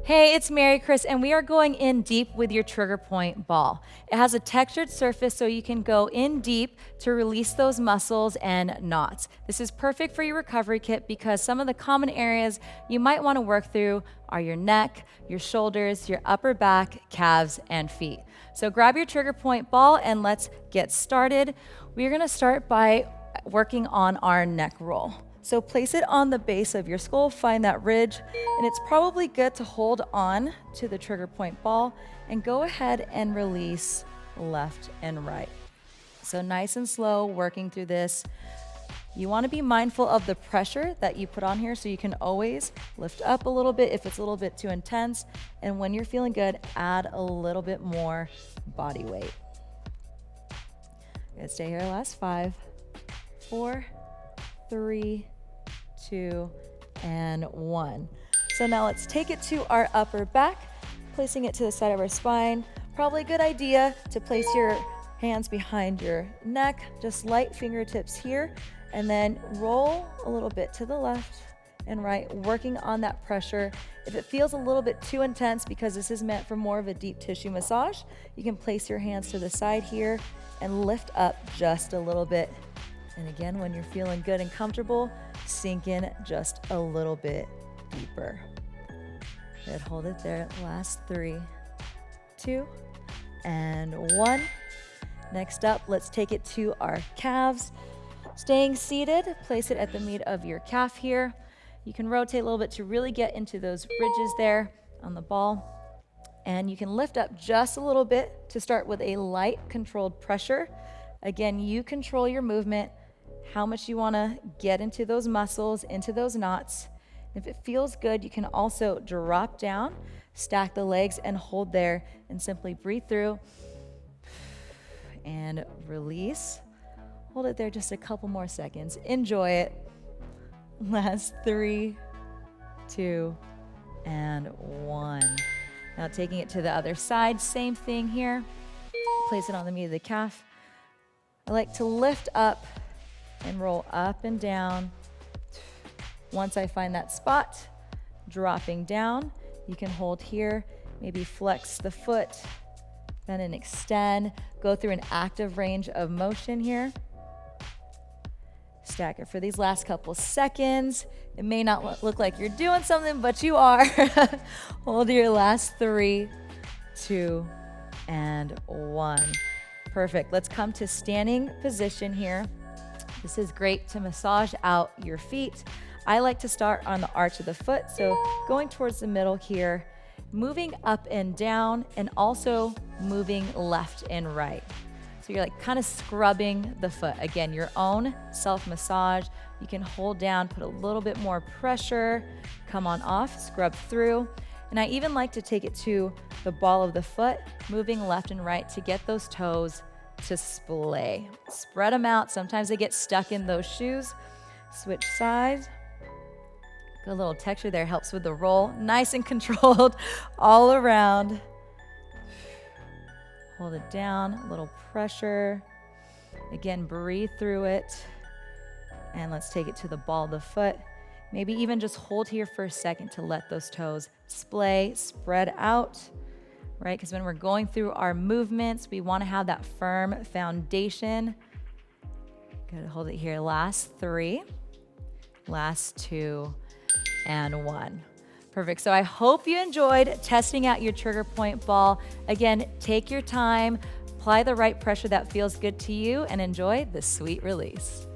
Hey, it's Maricris, and we are going in deep with your trigger point ball. It has a textured surface so you can go in deep to release those muscles and knots. This is perfect for your recovery kit because some of the common areas you might want to work through are your neck, your shoulders, your upper back, calves, and feet. So grab your trigger point ball and let's get started. We're going to start by working on our neck roll. So place it on the base of your skull, find that ridge, and it's probably good to hold on to the trigger point ball and go ahead and release left and right. So nice and slow, working through this. You want to be mindful of the pressure that you put on here, so you can always lift up a little bit if it's a little bit too intense, and when you're feeling good, add a little bit more body weight. Good, stay here, last 5, 4, 3, 2, and 1. So now let's take it to our upper back, placing it to the side of our spine. Probably a good idea to place your hands behind your neck, just light fingertips here, and then roll a little bit to the left and right, working on that pressure. If it feels a little bit too intense, because this is meant for more of a deep tissue massage, you can place your hands to the side here and lift up just a little bit. And again, when you're feeling good and comfortable, sink in just a little bit deeper. Good, hold it there. Last 3, 2, and 1. Next up, let's take it to our calves. Staying seated, place it at the meat of your calf here. You can rotate a little bit to really get into those ridges there on the ball. And you can lift up just a little bit to start with a light controlled pressure. Again, you control your movement, how much you want to get into those muscles, into those knots. If it feels good, you can also drop down, stack the legs, and hold there, and simply breathe through and release. Hold it there just a couple more seconds. Enjoy it. Last 3, 2, and 1. Now taking it to the other side, same thing here. Place it on the meat of the calf. I like to lift up and roll up and down. Once I find that spot, dropping down, you can hold here, maybe flex the foot, bend and extend, go through an active range of motion here. Stack it for these last couple seconds. It may not look like you're doing something, but you are. Hold your last 3, 2, and 1. Perfect. Let's come to standing position here. This is great to massage out your feet. I like to start on the arch of the foot, so going towards the middle here, moving up and down, and also moving left and right. So you're like kind of scrubbing the foot. Again, your own self-massage. You can hold down, put a little bit more pressure, come on off, scrub through. And I even like to take it to the ball of the foot, moving left and right to get those toes to splay. Spread them out. Sometimes they get stuck in those shoes. Switch sides. Good little texture there, helps with the roll. Nice and controlled all around. Hold it down, a little pressure. Again, breathe through it. And let's take it to the ball of the foot. Maybe even just hold here for a second to let those toes splay, spread out, right? Because when we're going through our movements, we want to have that firm foundation. Good, hold it here. Last 3, last 2, and 1. Perfect. So I hope you enjoyed testing out your trigger point ball. Again, take your time, apply the right pressure that feels good to you, and enjoy the sweet release.